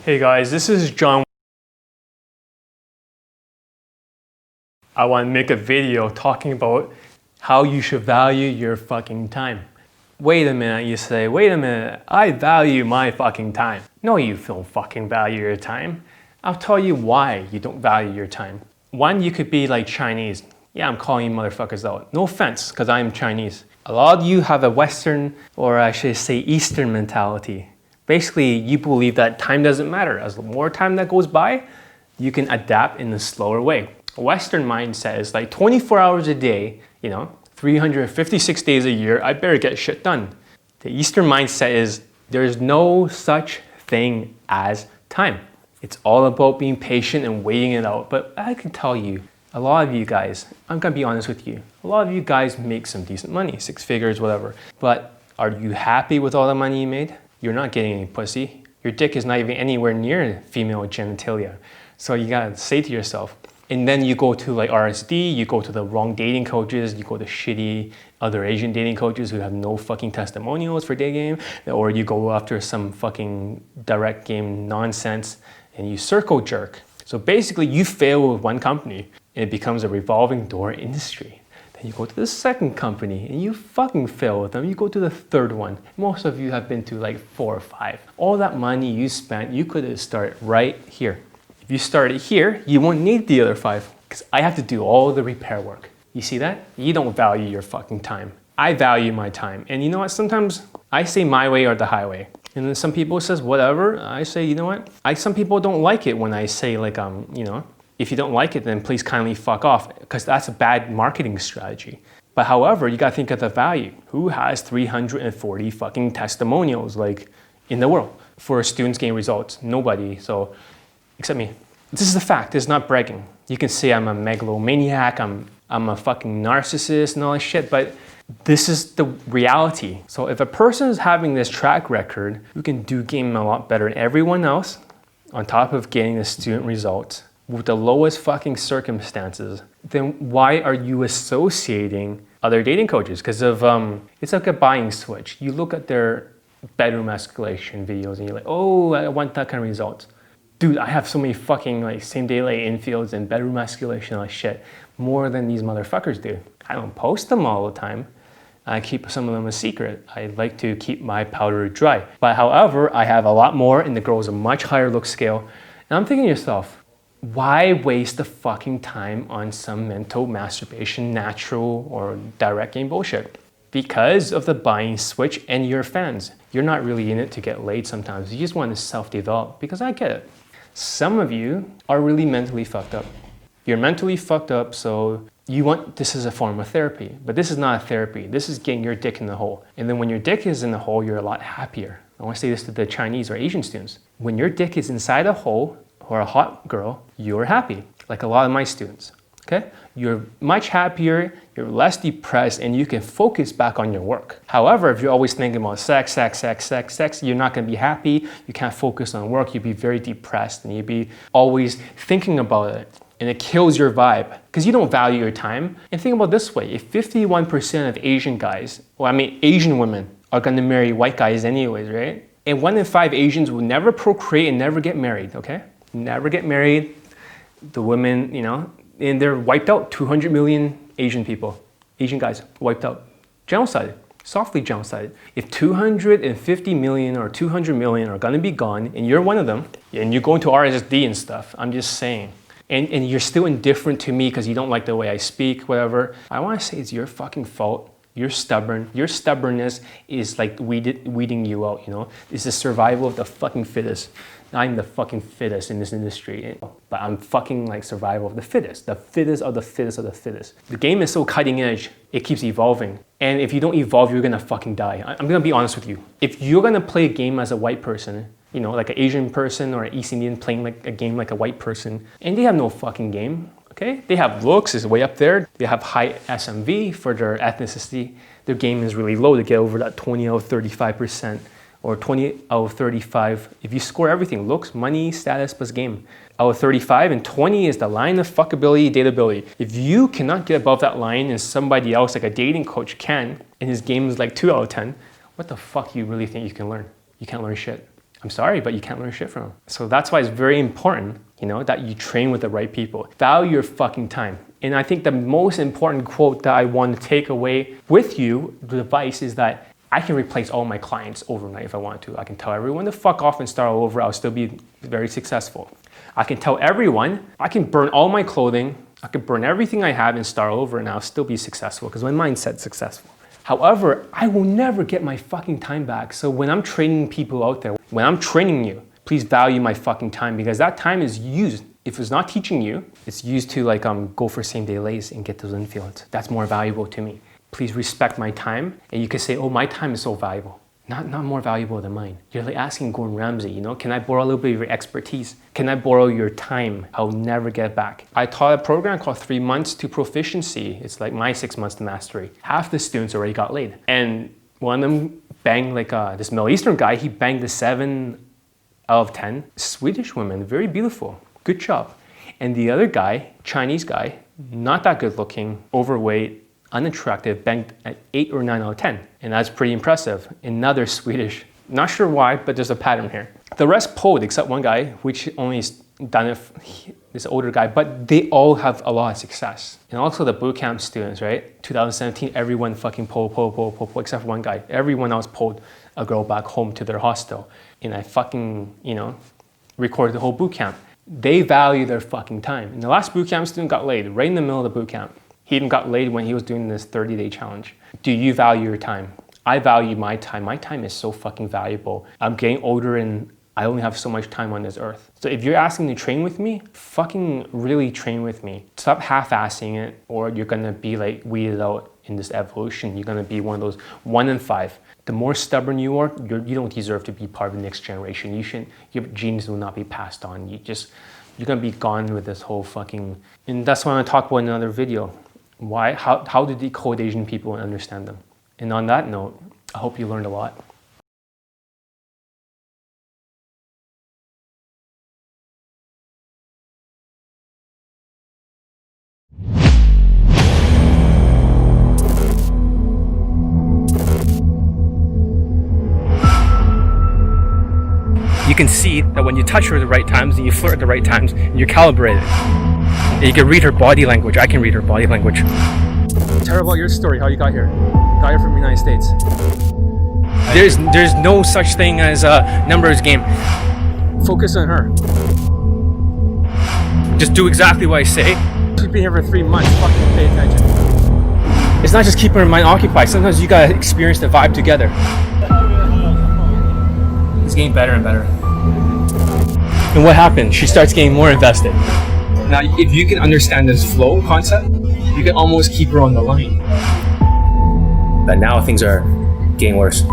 Hey guys, this is John. I want to make a video talking about how you should value your fucking time. Wait a minute, you say, wait a minute, I value my fucking time. No, you don't fucking value your time. I'll tell you why you don't value your time. One, you could be like Chinese. Yeah, I'm calling you motherfuckers out. No offense, because I'm Chinese. A lot of you have a Western, or I should say Eastern mentality. Basically, you believe that time doesn't matter. As the more time that goes by, you can adapt in a slower way. A Western mindset is like 24 hours a day, 356 days a year, I better get shit done. The Eastern mindset is there's no such thing as time. It's all about being patient and waiting it out. But I can tell you, a lot of you guys, I'm gonna be honest with you, a lot of you guys make some decent money, 6 figures, whatever. But are you happy with all the money you made? You're not getting any pussy. Your dick is not even anywhere near female genitalia. So you gotta say to yourself, and then you go to like RSD, you go to the wrong dating coaches, you go to shitty other Asian dating coaches who have no fucking testimonials for Daygame, or you go after some fucking direct game nonsense and you circle jerk. So basically you fail with one company and it becomes a revolving door industry. Then you go to the second company and you fucking fail with them. You go to the third one. Most of you have been to like 4 or 5. All that money you spent, you could have started right here. If you started here, you won't need the other 5 because I have to do all the repair work. You see that? You don't value your fucking time. I value my time. And you know what? Sometimes I say my way or the highway. And then some people says whatever. I say, you know what? Some people don't like it when I say like, if you don't like it, then please kindly fuck off, because that's a bad marketing strategy. But however, you gotta think of the value. Who has 340 fucking testimonials like in the world for students getting results? Nobody, so, except me. This is a fact, it's not bragging. You can say I'm a megalomaniac, I'm a fucking narcissist and all this shit, but this is the reality. So if a person is having this track record, who can do game a lot better than everyone else, on top of getting the student results, with the lowest fucking circumstances, then why are you associating other dating coaches? Because of, it's like a buying switch. You look at their bedroom escalation videos and you're like, oh, I want that kind of results. Dude, I have so many fucking like same day lay infields and bedroom escalation and all that shit, more than these motherfuckers do. I don't post them all the time. I keep some of them a secret. I like to keep my powder dry. But however, I have a lot more and the girl's a much higher look scale. And I'm thinking to yourself, why waste the fucking time on some mental masturbation, natural or direct game bullshit? Because of the buying switch and your fans. You're not really in it to get laid sometimes. You just want to self-develop, because I get it. Some of you are really mentally fucked up. You're mentally fucked up, so you want this as a form of therapy. But this is not a therapy. This is getting your dick in the hole. And then when your dick is in the hole, you're a lot happier. I want to say this to the Chinese or Asian students. When your dick is inside a hole, or a hot girl, you're happy, like a lot of my students, okay? You're much happier, you're less depressed, and you can focus back on your work. However, if you're always thinking about sex, you're not gonna be happy, you can't focus on work, you'll be very depressed, and you'll be always thinking about it, and it kills your vibe, because you don't value your time. And think about it this way, if 51% of Asian guys, Asian women, are gonna marry white guys anyways, right? And 1 in 5 Asians will never procreate and never get married, okay? Never get married. The women, and they're wiped out. 200 million Asian people, Asian guys wiped out. Genocided, softly genocided. If 250 million or 200 million are gonna be gone and you're one of them, and you're going to RSD and stuff, I'm just saying, and you're still indifferent to me because you don't like the way I speak, whatever, I wanna say it's your fucking fault. You're stubborn. Your stubbornness is like weeding you out, It's the survival of the fucking fittest. I'm the fucking fittest in this industry, but I'm fucking like survival of the fittest. The fittest of the fittest of the fittest. The game is so cutting edge, it keeps evolving. And if you don't evolve, you're gonna fucking die. I'm gonna be honest with you. If you're gonna play a game as a white person, like an Asian person or an East Indian playing like a game like a white person, and they have no fucking game, okay? They have looks, is way up there. They have high SMV for their ethnicity. Their game is really low to get over that 20 out of 35%. Or 20 out of 35. If you score everything, looks, money, status plus game, out of 35, and 20 is the line of fuckability, dateability. If you cannot get above that line and somebody else, like a dating coach, can, and his game is like 2 out of 10, what the fuck do you really think you can learn? You can't learn shit. I'm sorry, but you can't learn shit from them. So that's why it's very important, you know, that you train with the right people. Value your fucking time. And I think the most important quote that I want to take away with you, the advice, is that I can replace all my clients overnight if I want to. I can tell everyone to fuck off and start all over. I'll still be very successful. I can tell everyone, I can burn all my clothing, I can burn everything I have and start over, and I'll still be successful because my mindset's successful. However, I will never get my fucking time back. So when I'm training people out there, when I'm training you, please value my fucking time, because that time is used. If it's not teaching you, it's used to like go for same day lays and get those influence. That's more valuable to me. Please respect my time. And you can say, oh, my time is so valuable. Not more valuable than mine. You're like asking Gordon Ramsay, you know, can I borrow a little bit of your expertise? Can I borrow your time? I'll never get back. I taught a program called 3 months to proficiency. It's like my 6 months to mastery. Half the students already got laid. And one of them banged like this Middle Eastern guy, he banged a 7 out of 10. Swedish woman, very beautiful, good job. And the other guy, Chinese guy, not that good looking, overweight, unattractive, banged at 8 or 9 out of 10. And that's pretty impressive. Another Swedish, not sure why, but there's a pattern here. The rest pulled except one guy, which only has done it, this older guy, but they all have a lot of success. And also the bootcamp students, right? 2017, everyone fucking pulled, except for one guy. Everyone else pulled a girl back home to their hostel. And I fucking, you know, recorded the whole bootcamp. They value their fucking time. And the last bootcamp student got laid right in the middle of the bootcamp. He even got laid when he was doing this 30-day challenge. Do you value your time? I value my time. My time is so fucking valuable. I'm getting older and I only have so much time on this earth. So if you're asking to train with me, fucking really train with me. Stop half-assing it, or you're gonna be like weeded out in this evolution. You're gonna be one of those 1 in 5. The more stubborn you are, you don't deserve to be part of the next generation. Your genes will not be passed on. You're gonna be gone with this whole fucking, and that's what I'm gonna talk about in another video. How to decode Asian people and understand them. And on that note, I hope you learned a lot. You can see that when you touch her at the right times and you flirt at the right times, and you're calibrated. And you can read her body language. I can read her body language. Tell her about your story, how you got here. Got here from the United States. There's no such thing as a numbers game. Focus on her. Just do exactly what I say. She's been here for 3 months. Fucking pay attention. It's not just keeping her mind occupied. Sometimes you gotta experience the vibe together. It's getting better and better. And what happens? She starts getting more invested. Now, if you can understand this flow concept, you can almost keep her on the line. But now things are getting worse.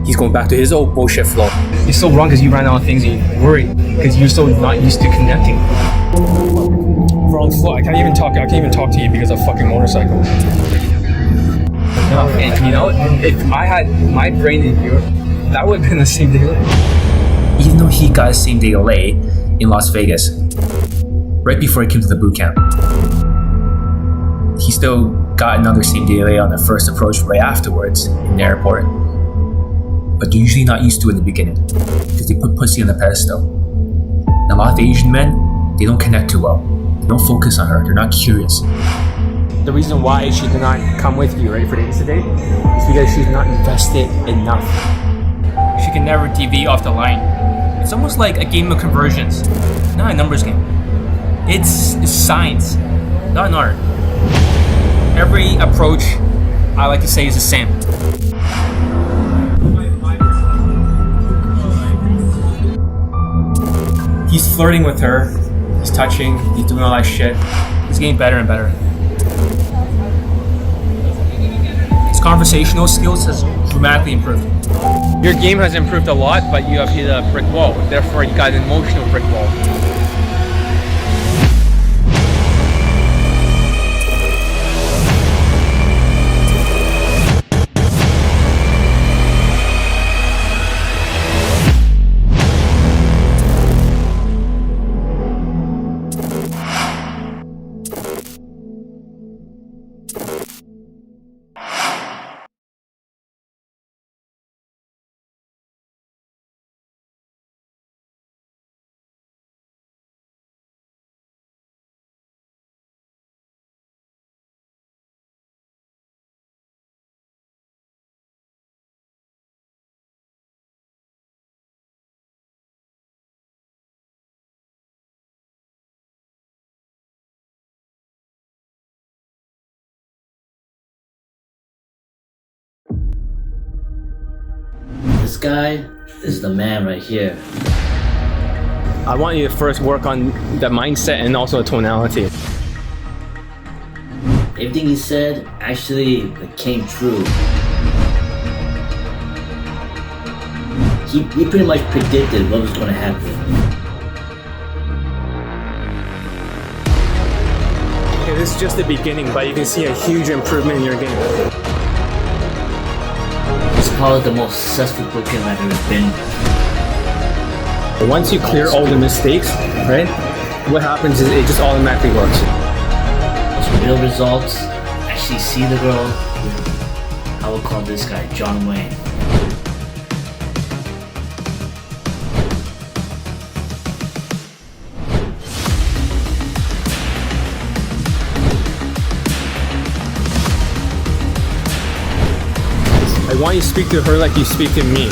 He's going back to his old bullshit flow. You're so wrong because you ran out of things and you're worried because you're so not used to connecting. Wrong flow. I can't even talk to you because of fucking motorcycle. No, and you know, if I had my brain in Europe, that would have been the same day delay. Even though he got a same day delay in Las Vegas, right before he came to the boot camp, he still got another same day delay on the first approach right afterwards in the airport. But they're usually not used to it in the beginning because they put pussy on the pedestal. And a lot of Asian men, they don't connect too well. They don't focus on her. They're not curious. The reason why she did not come with you, right, for the Insta date is because she's not invested enough. She can never deviate off the line. It's almost like a game of conversions, not a numbers game. It's science, not an art. Every approach, I like to say, is the same. He's flirting with her, he's touching, he's doing all that shit. It's getting better and better. His conversational skills has dramatically improved. Your game has improved a lot, but you have hit a brick wall. Therefore, you got an emotional brick wall. This guy is the man right here. I want you to first work on the mindset and also the tonality. Everything he said actually came true. He pretty much predicted what was going to happen. Okay, this is just the beginning, but you can see a huge improvement in your game. It's probably the most successful bootcamp I've ever been. Once you clear all the mistakes, right, what happens is it just automatically works. Those real results, actually see the girl. I would call this guy John Wayne. I want you to speak to her like you speak to me.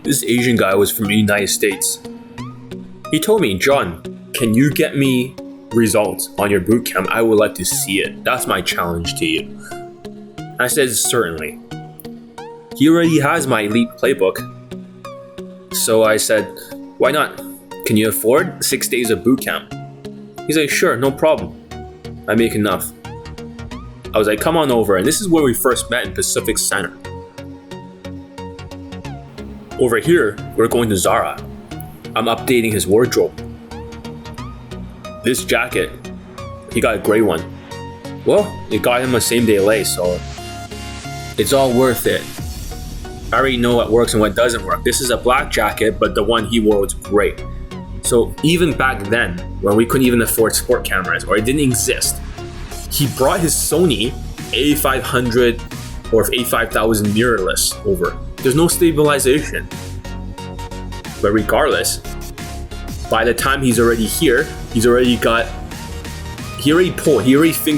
This Asian guy was from the United States. He told me, John, can you get me results on your bootcamp? I would like to see it. That's my challenge to you. I said, certainly. He already has my elite playbook. So I said, why not? Can you afford 6 days of bootcamp? He's like, sure, no problem. I make enough. I was like, come on over. And this is where we first met in Pacific Center. Over here, we're going to Zara. I'm updating his wardrobe. This jacket, he got a gray one. Well, it got him a same-day lace, so it's all worth it. I already know what works and what doesn't work. This is a black jacket, but the one he wore was gray. So even back then, when we couldn't even afford sport cameras, or it didn't exist, he brought his Sony A500 or A5000 mirrorless over. There's no stabilization. But regardless, by the time he's already here, he already fingered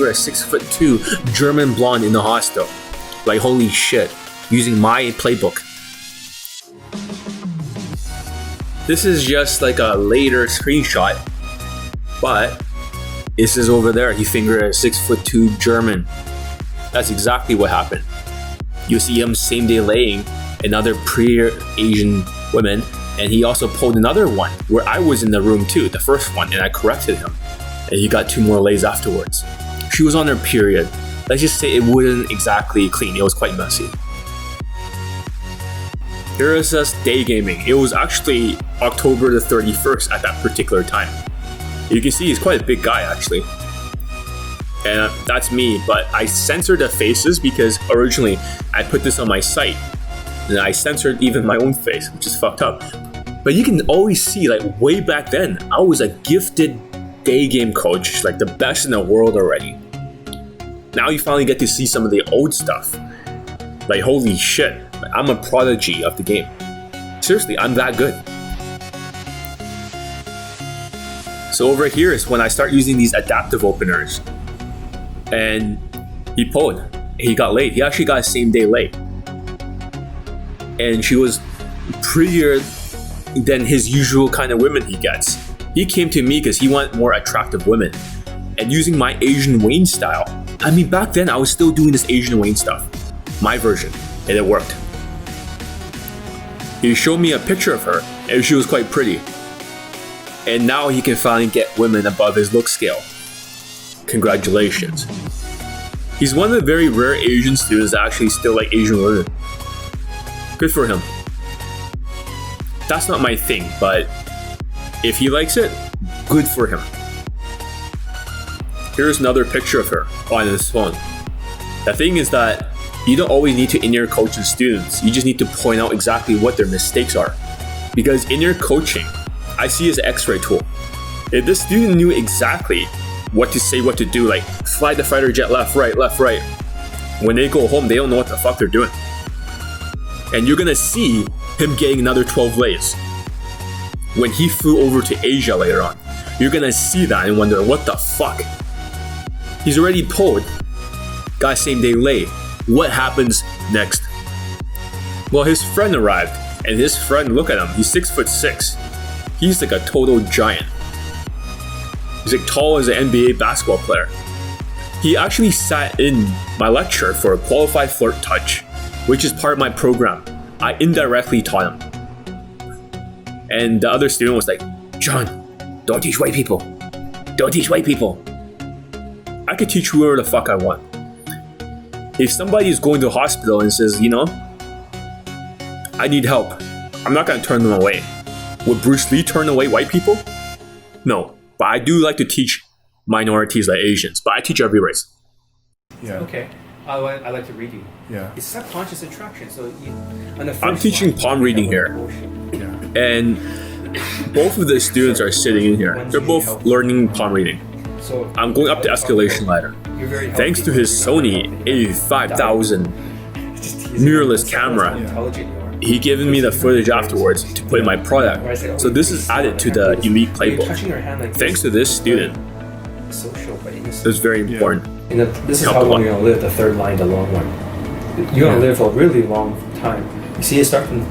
a 6'2" German blonde in the hostel. Like, holy shit, using my playbook. This is just like a later screenshot, but this is over there. He fingered a 6'2" German. That's exactly what happened. You see him same day laying another prettier Asian woman, and he also pulled another one where I was in the room too, the first one, and I corrected him, and he got 2 more lays afterwards. She was on her period. Let's just say it wasn't exactly clean. It was quite messy. Here is us day gaming. It was actually October the 31st at that particular time. You can see he's quite a big guy actually. And that's me, but I censored the faces because originally I put this on my site and I censored even my own face, which is fucked up. But you can always see, like, way back then, I was a gifted day game coach, like the best in the world already. Now you finally get to see some of the old stuff. Like, holy shit, I'm a prodigy of the game. Seriously, I'm that good. So over here is when I start using these adaptive openers. And he pulled. He got late. He actually got a same day late. And she was prettier than his usual kind of women he gets. He came to me because he wanted more attractive women. And using my Asian Wayne style. I mean, back then I was still doing this Asian Wayne stuff. My version. And it worked. He showed me a picture of her, and she was quite pretty. And now he can finally get women above his look scale. Congratulations. He's one of the very rare Asian students that actually still like Asian women. Good for him. That's not my thing, but if he likes it, good for him. Here's another picture of her on his phone. The thing is that you don't always need to in-ear coach the students. You just need to point out exactly what their mistakes are. Because in-ear coaching, I see as an X-ray tool. If the student knew exactly what to say, what to do, like fly the fighter jet left, right, when they go home, they don't know what the fuck they're doing. And you're gonna see him getting another 12 lays. When he flew over to Asia later on, you're gonna see that and wonder, what the fuck? He's already pulled, got same day lay. What happens next? Well, his friend arrived, and his friend, look at him, he's 6'6". He's like a total giant. He's like tall as an NBA basketball player. He actually sat in my lecture for a qualified flirt touch, which is part of my program. I indirectly taught him. And the other student was like, John, don't teach white people. Don't teach white people. I could teach whoever the fuck I want. If somebody is going to the hospital and says, you know, I need help, I'm not going to turn them away. Would Bruce Lee turn away white people? No, but I do like to teach minorities like Asians, but I teach every race. Yeah. Okay. I like to read you. Yeah. It's subconscious attraction. So on the first I'm teaching line, palm reading here. Yeah. And both of the students are sitting in here. They're both learning palm reading. So I'm going up the escalation ladder. you're very Thanks to healthy. his Sony A5000 mirrorless camera, Intelligent you are. he given me the footage afterwards to put in my product. So this is added to the elite You're playbook. touching your hand like Thanks to this student, social, but innocent. it's very important. And this is Help how a long lot. you're gonna live. The third line, the long one. You're gonna live for a really long time. You see, it's starting.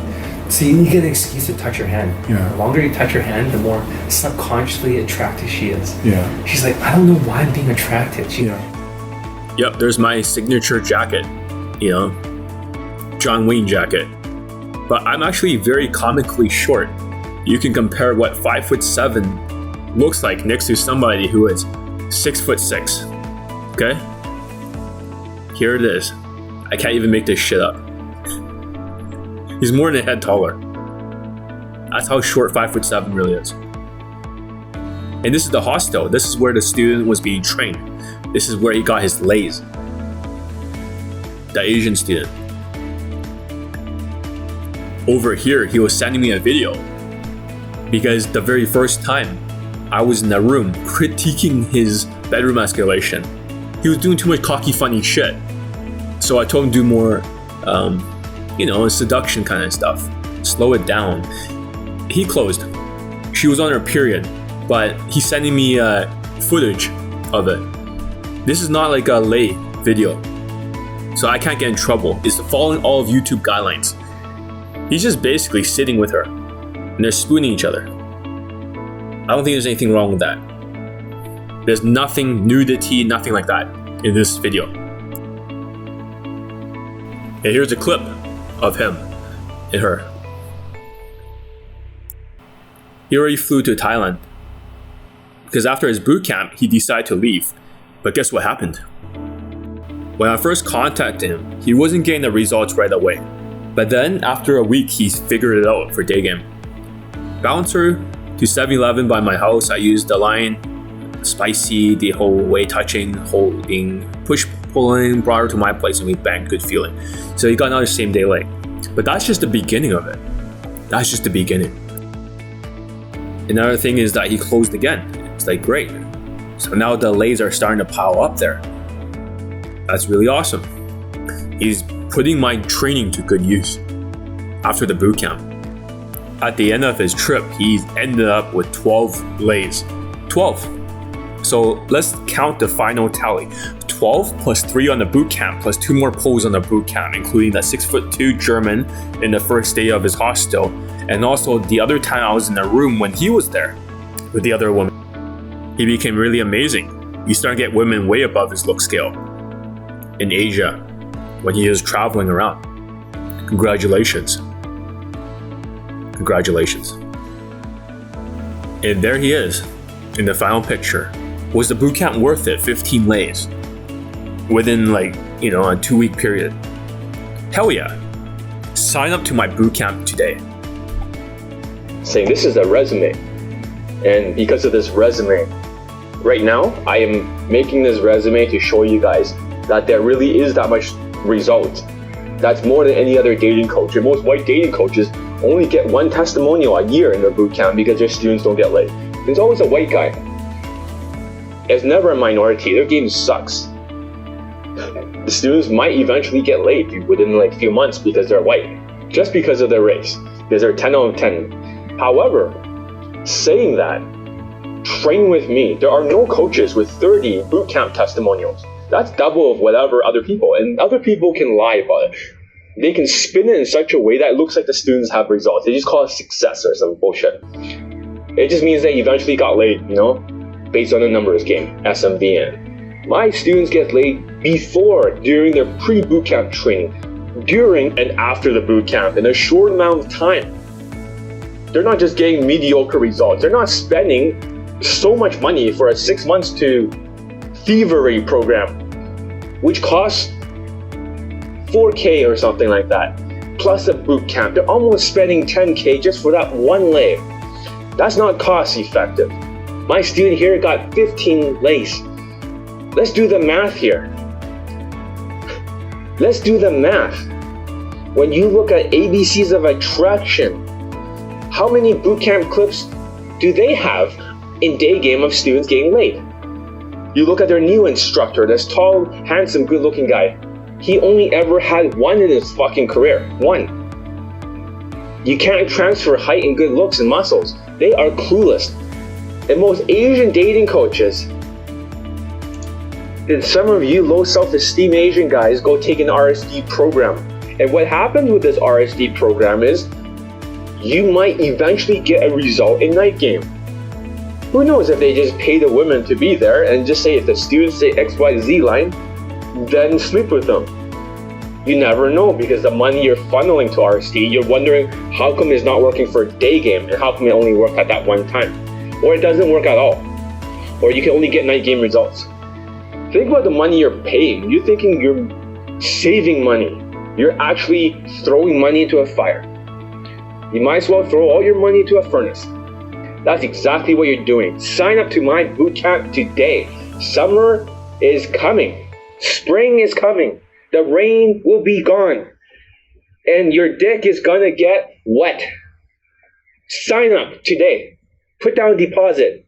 See, you get an excuse to touch your hand. Yeah. The longer you touch her hand, the more subconsciously attracted she is. Yeah. She's like, I don't know why I'm being attracted. She, Yeah. Yep, there's my signature jacket, you know, John Wayne jacket. But I'm actually very comically short. You can compare what 5'7" looks like next to somebody who is 6'6". Okay? Here it is. I can't even make this shit up. He's more than a head taller. That's how short 5'7" really is. And this is the hostel. This is where the student was being trained. This is where he got his lays. The Asian student. Over here, he was sending me a video because the very first time I was in the room critiquing his bedroom escalation, he was doing too much cocky, funny shit. So I told him to do more, seduction kind of stuff. Slow it down. He closed. She was on her period, but he's sending me footage of it. This is not like a lay video, so I can't get in trouble. It's following all of YouTube guidelines. He's just basically sitting with her, and they're spooning each other. I don't think there's anything wrong with that. There's nothing nudity, nothing like that in this video. And here's a clip of him and her. He already flew to Thailand because after his boot camp, he decided to leave. But guess what happened? When I first contacted him, he wasn't getting the results right away. But then, after a week, he figured it out for Daygame. Bouncer to 7-Eleven by my house, I used the line, spicy, the whole way touching, holding, push-pulling, brought her to my place, and we banged, good feeling. So he got another same day late. But that's just the beginning of it. That's just the beginning. Another thing is that he closed again. It's like, great. So now the lays are starting to pile up there. That's really awesome. He's putting my training to good use after the boot camp. At the end of his trip, he ended up with 12 lays. 12. So let's count the final tally. 12 plus 3 on the boot camp, plus 2 more pulls on the boot camp, including that 6'2" German in the first day of his hostel, and also the other time I was in the room when he was there with the other woman. He became really amazing. He started to get women way above his look scale in Asia when he was traveling around. Congratulations. Congratulations. And there he is in the final picture. Was the boot camp worth it? 15 lays within a 2-week period. Hell yeah. Sign up to my boot camp today. Saying this is a resume, and because of this resume, right now I am making this resume to show you guys that there really is that much result. That's more than any other dating coach. And most white dating coaches only get 1 testimonial a year in their boot camp because their students don't get laid. There's always a white guy. It's never a minority. Their game sucks. The students might eventually get laid within a few months because they're white, just because of their race, because they're 10 out of 10. However, saying that, train with me. There are no coaches with 30 boot camp testimonials. That's double of whatever other people, and other people can lie about it. They can spin it in such a way that it looks like the students have results. They just call it success or some bullshit. It just means they eventually got laid, you know, based on the numbers game, SMVN. My students get laid before, during their pre-bootcamp training, during and after the bootcamp in a short amount of time. They're not just getting mediocre results. They're not spending so much money for a 6 months to thievery program, which costs $4K or something like that, plus a boot camp. They're almost spending $10K just for that one lay. That's not cost effective. My student here got 15 lays. Let's do the math here. Let's do the math. When you look at ABCs of attraction, how many bootcamp clips do they have in Daygame of students getting laid? You look at their new instructor, this tall, handsome, good-looking guy. He only ever had one in his fucking career. One. You can't transfer height and good looks and muscles. They are clueless. And most Asian dating coaches, and some of you low self-esteem Asian guys go take an RSD program. And what happens with this RSD program is you might eventually get a result in night game. Who knows if they just pay the women to be there and just say if the students say XYZ line, then sleep with them. You never know, because the money you're funneling to RSD, you're wondering how come it's not working for Daygame and how come it only worked at that one time. Or it doesn't work at all. Or you can only get night game results. Think about the money you're paying. You're thinking you're saving money. You're actually throwing money into a fire. You might as well throw all your money into a furnace. That's exactly what you're doing. Sign up to my bootcamp today. Summer is coming. Spring is coming. The rain will be gone. And your dick is gonna get wet. Sign up today. Put down a deposit.